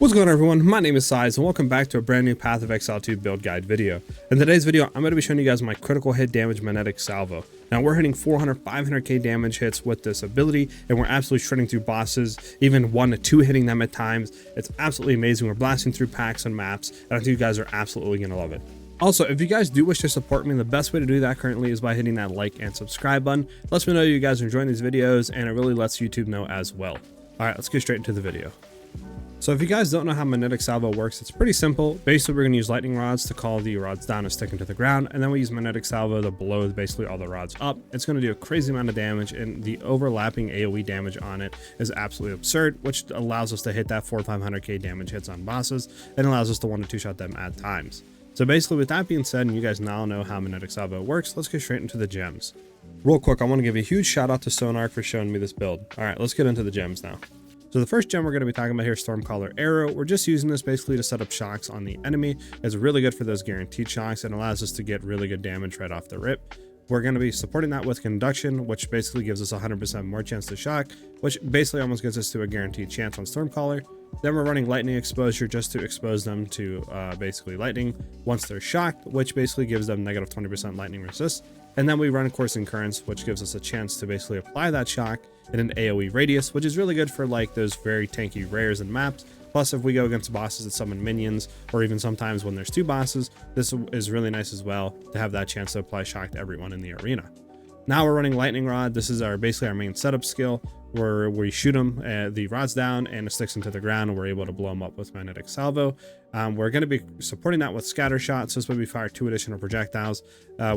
What's going on, everyone? My name is SiahZ and welcome back to a brand new Path of Exile 2 build guide video. In today's video, I'm going to be showing you guys my critical hit damage magnetic salvo. Now we're hitting 500k damage hits with this ability, and we're absolutely shredding through bosses, even 1 to 2 hitting them at times. It's absolutely amazing. We're blasting through packs and maps, and I think you guys are absolutely going to love it. Also, if you guys do wish to support me, the best way to do that currently is by hitting that like and subscribe button. It lets me know you guys are enjoying these videos, and it really lets YouTube know as well. Alright, let's get straight into the video. So if you guys don't know how magnetic salvo works, it's pretty simple. Basically, we're going to use lightning rods to call the rods down and stick into the ground, and then we use magnetic salvo to blow basically all the rods up. It's going to do a crazy amount of damage, and the overlapping AoE damage on it is absolutely absurd, which allows us to hit that 500k damage hits on bosses, and allows us to 1 to 2 shot them at times. So basically, with that being said, and you guys now know how magnetic salvo works, let's get straight into the gems. Real quick, I want to give a huge shout out to Sonar for showing me this build. All right, let's get into the gems now. So the first gem we're going to be talking about here is Stormcaller Arrow. We're just using this basically to set up shocks on the enemy. It's really good for those guaranteed shocks and allows us to get really good damage right off the rip. We're going to be supporting that with Conduction, which basically gives us 100% more chance to shock, which basically almost gets us to a guaranteed chance on Stormcaller. Then we're running Lightning Exposure just to expose them to basically lightning once they're shocked, which basically gives them negative 20% lightning resist. And then we run Coursing Currents, which gives us a chance to basically apply that shock in an AoE radius, which is really good for like those very tanky rares and maps. Plus, if we go against bosses that summon minions, or even sometimes when there's 2 bosses, this is really nice as well to have that chance to apply shock to everyone in the arena. Now we're running Lightning Rod. This is basically our main setup skill, where we shoot them, the rods down, and it sticks into the ground, and we're able to blow them up with magnetic salvo. We're going to be supporting that with scatter shots. This way we fire 2 additional projectiles.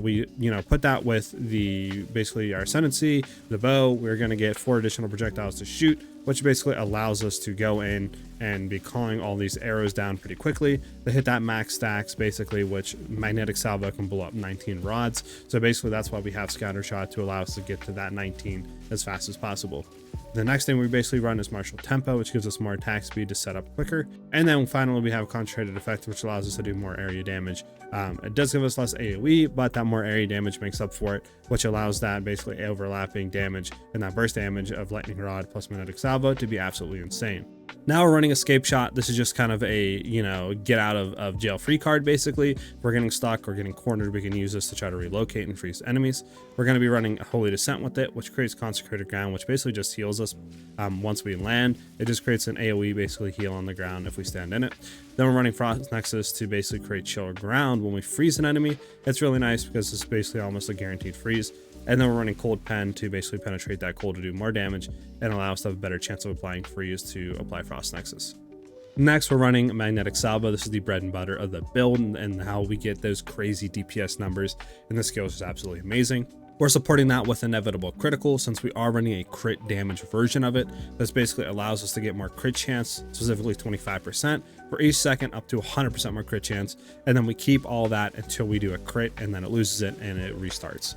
We put that with the basically our ascendancy, the bow. We're going to get 4 additional projectiles to shoot, which basically allows us to go in and be calling all these arrows down pretty quickly to hit that max stacks, basically, which magnetic salvo can blow up 19 rods. So basically that's why we have scatter shot, to allow us to get to that 19 as fast as possible. The next thing we basically run is Martial Tempo, which gives us more attack speed to set up quicker. And then finally we have Concentrated Effect, which allows us to do more area damage. It does give us less AoE, but that more area damage makes up for it, which allows that basically overlapping damage and that burst damage of Lightning Rod plus magnetic salvo to be absolutely insane. Now we're running Escape Shot. This is just kind of a, get out of jail free card, basically. If we're getting stuck or getting cornered, we can use this to try to relocate and freeze enemies. We're going to be running Holy Descent with it, which creates Consecrated Ground, which basically just heals us once we land. It just creates an AoE basically heal on the ground if we stand in it. Then we're running Frost Nexus to basically create Chill Ground when we freeze an enemy. It's really nice because it's basically almost a guaranteed freeze. And then we're running Cold Pen to basically penetrate that cold to do more damage and allow us to have a better chance of applying freeze to apply Frost Nexus. Next, we're running Magnetic Salvo. This is the bread and butter of the build and how we get those crazy DPS numbers, and this skill is just absolutely amazing. We're supporting that with Inevitable Critical, since we are running a crit damage version of it. This basically allows us to get more crit chance, specifically 25% for each second, up to 100% more crit chance. And then we keep all that until we do a crit, and then it loses it and it restarts.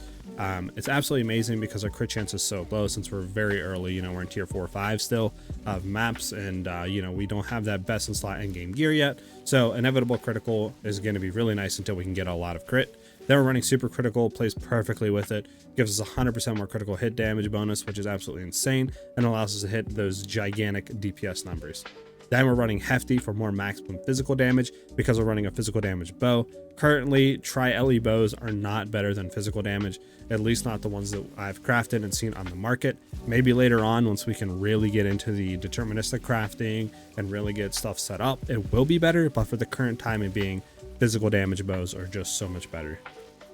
It's absolutely amazing because our crit chance is so low, since we're very early. We're in tier 4 or 5 still of maps, and we don't have that best in slot endgame gear yet. So Inevitable Critical is going to be really nice until we can get a lot of crit. Then we're running Super Critical, plays perfectly with it, gives us 100% more critical hit damage bonus, which is absolutely insane, and allows us to hit those gigantic DPS numbers. Then we're running Hefty for more maximum physical damage because we're running a physical damage bow. Currently, Tri-LE bows are not better than physical damage, at least not the ones that I've crafted and seen on the market. Maybe later on, once we can really get into the deterministic crafting and really get stuff set up, it will be better, but for the current time being, physical damage bows are just so much better.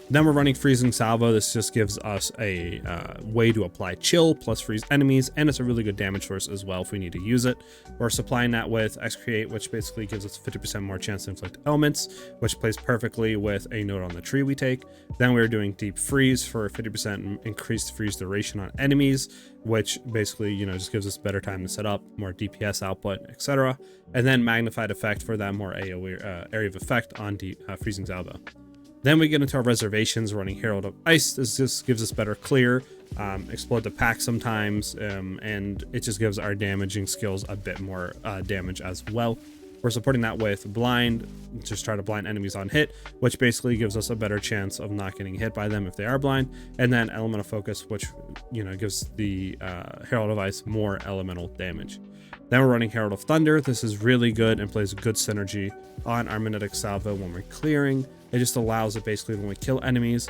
Then we're running Freezing Salvo. This just gives us a way to apply chill plus freeze enemies, and it's a really good damage source as well if we need to use it. We're supplying that with Excreate, which basically gives us 50% more chance to inflict elements, which plays perfectly with a note on the tree we take. Then we're doing Deep Freeze for 50% increased freeze duration on enemies, which basically, just gives us better time to set up, more DPS output, etc. And then Magnified Effect for that more AoE area of effect on Freezing Salvo. Then we get into our reservations, running Herald of Ice. This just gives us better clear, explode the pack sometimes, and it just gives our damaging skills a bit more damage as well. We're supporting that with Blind, just try to blind enemies on hit, which basically gives us a better chance of not getting hit by them if they are blind. And then Elemental Focus, which gives the Herald of Ice more elemental damage. Then we're running Herald of Thunder. This is really good and plays a good synergy on our Magnetic Salvo when we're clearing. It just allows it basically when we kill enemies,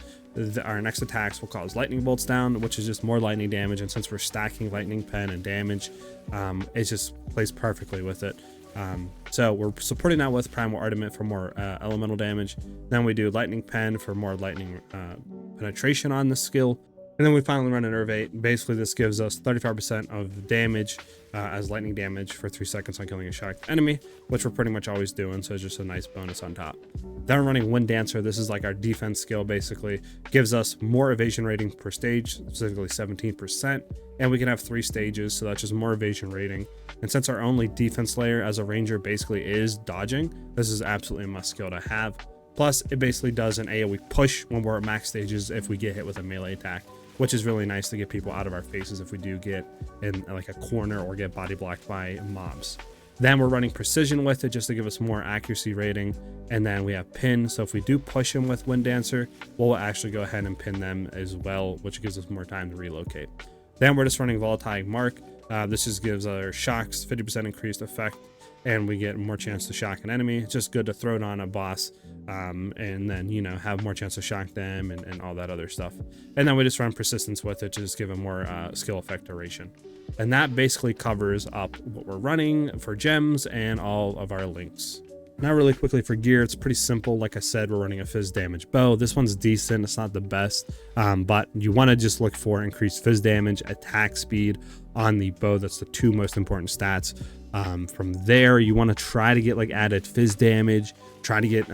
our next attacks will cause lightning bolts down, which is just more lightning damage. And since we're stacking lightning pen and damage, it just plays perfectly with it. So we're supporting that with Primal Ardament for more elemental damage. Then we do Lightning Pen for more lightning penetration on the skill. And then we finally run an Nerve 8. Basically, this gives us 35% of damage as lightning damage for 3 seconds on killing a shocked enemy, which we're pretty much always doing, so it's just a nice bonus on top. Then we're running Wind Dancer. This is like our defense skill, basically. Gives us more evasion rating per stage, specifically 17%. And we can have 3 stages, so that's just more evasion rating. And since our only defense layer as a ranger basically is dodging, this is absolutely a must skill to have. Plus, it basically does an AoE push when we're at max stages if we get hit with a melee attack, which is really nice to get people out of our faces if we do get in like a corner or get body blocked by mobs. Then we're running Precision with it just to give us more accuracy rating. And then we have Pin. So if we do push him with Wind Dancer, we'll actually go ahead and pin them as well, which gives us more time to relocate. Then we're just running Volatile Mark. This just gives our shocks 50% increased effect, and we get more chance to shock an enemy. It's just good to throw it on a boss, and then, you know, have more chance to shock them and all that other stuff. And then we just run Persistence with it to just give them more skill effect duration. And that basically covers up what we're running for gems and all of our links. Now really quickly for gear, it's pretty simple. Like I said, we're running a Fizz damage bow. This one's decent, it's not the best, but you want to just look for increased Fizz damage, attack speed on the bow. That's the 2 most important stats. From there, you want to try to get like added Fizz damage, try to get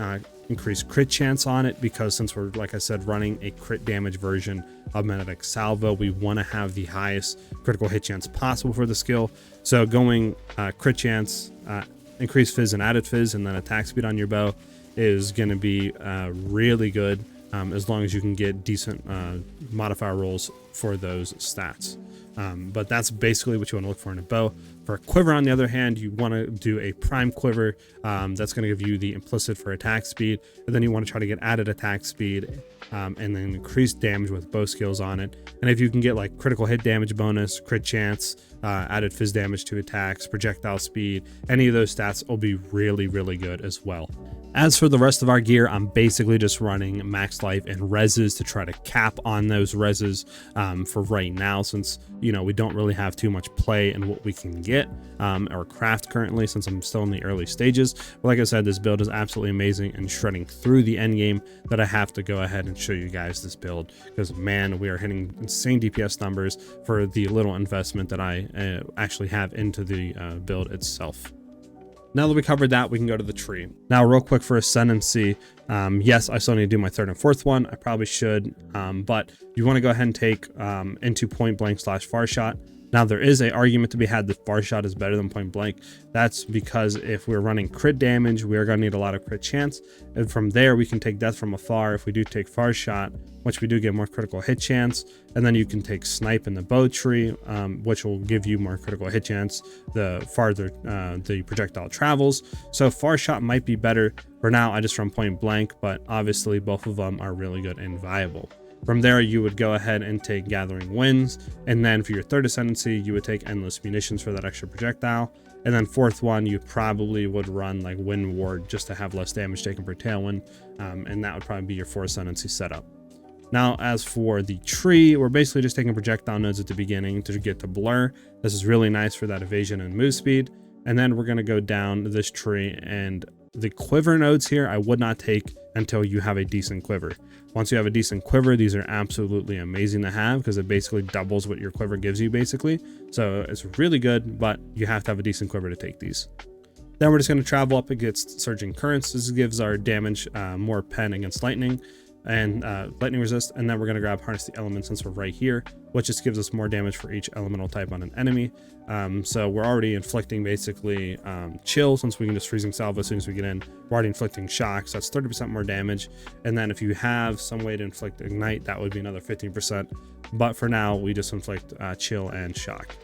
increased crit chance on it, because since we're, like I said, running a crit damage version of Magnetic Salvo, we want to have the highest critical hit chance possible for the skill. So going crit chance, increased Fizz and added Fizz, and then attack speed on your bow is going to be really good, as long as you can get decent modifier rolls for those stats. But that's basically what you want to look for in a bow. For a quiver, on the other hand, you want to do a prime quiver. That's going to give you the implicit for attack speed, and then you want to try to get added attack speed, and then increased damage with bow skills on it. And if you can get like critical hit damage bonus, crit chance, added Fizz damage to attacks, projectile speed, any of those stats will be really, really good as well. As for the rest of our gear, I'm basically just running max life and reses to try to cap on those reses for right now, since, you know, we don't really have too much play in what we can get or craft currently, since I'm still in the early stages. But like I said, this build is absolutely amazing and shredding through the end game that I have to go ahead and show you guys this build, because man, we are hitting insane DPS numbers for the little investment that I actually have into the build itself. Now that we covered that, we can go to the tree. Now, real quick for Ascendancy, yes, I still need to do my 3rd and 4th one. I probably should, but you want to go ahead and take into Point Blank / Far Shot. Now, there is an argument to be had that Far Shot is better than Point Blank. That's because if we're running crit damage, we are going to need a lot of crit chance. And from there, we can take Death from Afar if we do take Far Shot, which we do get more critical hit chance. And then you can take Snipe in the bow tree, which will give you more critical hit chance the farther the projectile travels. So Far Shot might be better. For now, I just run Point Blank, but obviously both of them are really good and viable. From there, you would go ahead and take Gathering Winds, and then for your 3rd Ascendancy, you would take Endless Munitions for that extra projectile, and then 4th one, you probably would run like Wind Ward just to have less damage taken per tailwind, and that would probably be your 4th Ascendancy setup. Now, as for the tree, we're basically just taking projectile nodes at the beginning to get to Blur. This is really nice for that evasion and move speed, and then we're going to go down this tree, and the quiver nodes here, I would not take until you have a decent quiver. Once you have a decent quiver, these are absolutely amazing to have, because it basically doubles what your quiver gives you basically. So it's really good, but you have to have a decent quiver to take these. Then we're just going to travel up against Surging Currents. This gives our damage more pen against lightning and lightning resist, and then we're going to grab Harness the Elements since we're right here, which just gives us more damage for each elemental type on an enemy. So we're already inflicting basically chill, since we can just Freezing Salvo as soon as we get in. We're already inflicting shock, so that's 30% more damage. And then if you have some way to inflict ignite, that would be another 15%. But for now, we just inflict chill and shock.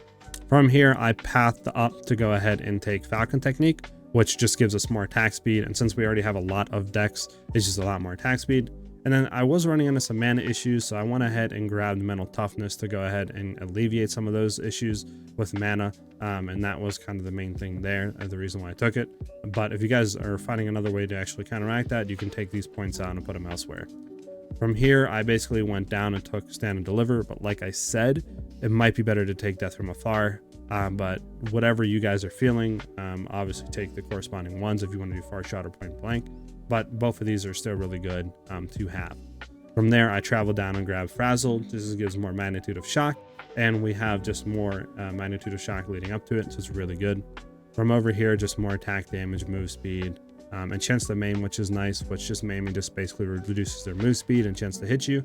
From here, I pathed up to go ahead and take Falcon Technique, which just gives us more attack speed. And since we already have a lot of dex, it's just a lot more attack speed. And then I was running into some mana issues, so I went ahead and grabbed mental toughness to go ahead and alleviate some of those issues with mana. And that was kind of the main thing there, the reason why I took it. But if you guys are finding another way to actually counteract that, you can take these points out and put them elsewhere. From here, I basically went down and took stand and deliver, but like I said, it might be better to take death from afar. But whatever you guys are feeling, obviously take the corresponding ones if you want to do far shot or point blank. But both of these are still really good to have. From there, I traveled down and grabbed Frazzle. This gives more magnitude of shock, and we have just more magnitude of shock leading up to it, so it's really good. From over here, just more attack damage, move speed, and chance to maim, which is nice, which just maiming just basically reduces their move speed and chance to hit you,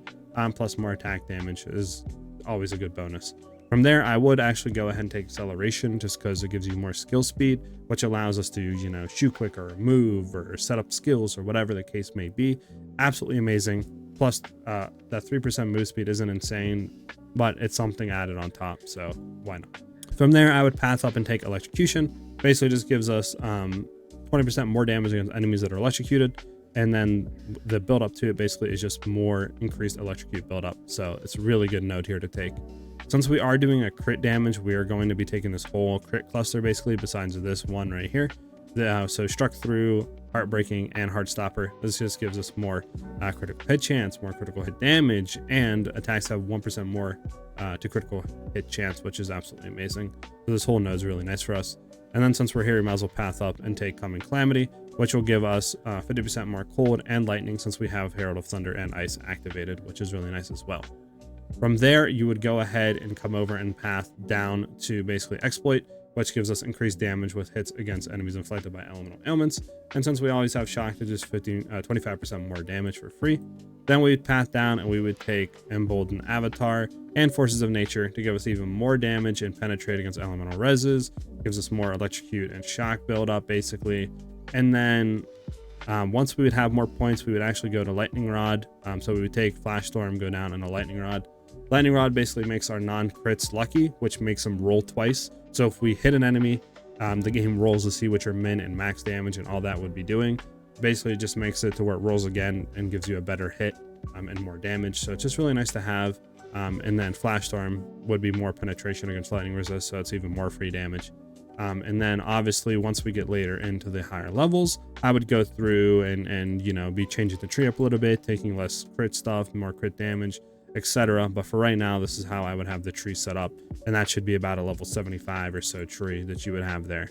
plus more attack damage is always a good bonus. From there, I would actually go ahead and take acceleration just because it gives you more skill speed, which allows us to, you know, shoot quicker, move, or set up skills, or whatever the case may be. Absolutely amazing. Plus, that 3% move speed isn't insane, but it's something added on top, so why not? From there, I would path up and take electrocution. Basically, just gives us 20% more damage against enemies that are electrocuted, and then the build up to it basically is just more increased electrocute build up. So it's a really good node here to take. Since we are doing a crit damage, we are going to be taking this whole crit cluster basically, besides this one right here. So struck through, heartbreaking, and heartstopper. This just gives us more critical hit chance, more critical hit damage, and attacks have 1% more to critical hit chance, which is absolutely amazing. So this whole node is really nice for us. And then since we're here, we might as well path up and take Coming Calamity, which will give us 50% more cold and lightning since we have Herald of Thunder and Ice activated, which is really nice as well. From there, you would go ahead and come over and path down to basically Exploit, which gives us increased damage with hits against enemies inflicted by elemental ailments. And since we always have shock, to just 25% more damage for free. Then we would path down and we would take Emboldened Avatar and Forces of Nature to give us even more damage and penetrate against elemental reses. Gives us more electrocute and shock build up basically. And then once we would have more points, we would actually go to Lightning Rod. So we would take Flash Storm, go down in a Lightning Rod. Lightning Rod basically makes our non-crits lucky, which makes them roll twice. So if we hit an enemy, the game rolls to see what your min and max damage and all that would be doing. Basically, it just makes it to where it rolls again and gives you a better hit and more damage. So it's just really nice to have. And then Flash Storm would be more penetration against lightning resist, so it's even more free damage. And then obviously once we get later into the higher levels, I would go through and you know, be changing the tree up a little bit, taking less crit stuff, more crit damage, etc. But for right now, this is how I would have the tree set up, and that should be about a level 75 or so tree that you would have there.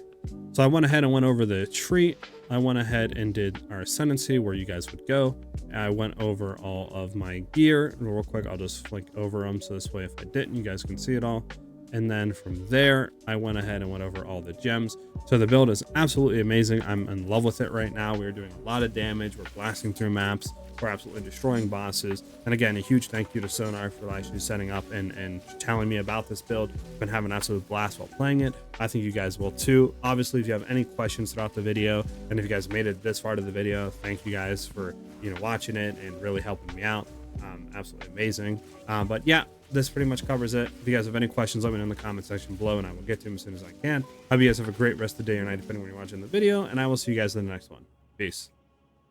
So I went ahead and went over the tree. I went ahead and did our ascendancy where you guys would go. I went over all of my gear real quick. I'll just flick over them so this way if I didn't, you guys can see it all. And then from there, I went ahead and went over all the gems. So the build is absolutely amazing. I'm in love with it right now. We're doing a lot of damage. We're blasting through maps. We're absolutely destroying bosses. And again, a huge thank you to Sonar for actually setting up and telling me about this build. I've been having an absolute blast while playing it. I think you guys will too. Obviously, if you have any questions throughout the video, and if you guys made it this far to the video, thank you guys for watching it and really helping me out. Absolutely amazing. But yeah, this pretty much covers it. If you guys have any questions, let me know in the comment section below and I will get to them as soon as I can. Hope you guys have a great rest of the day or night depending on when you're watching the video, and I will see you guys in the next one. Peace.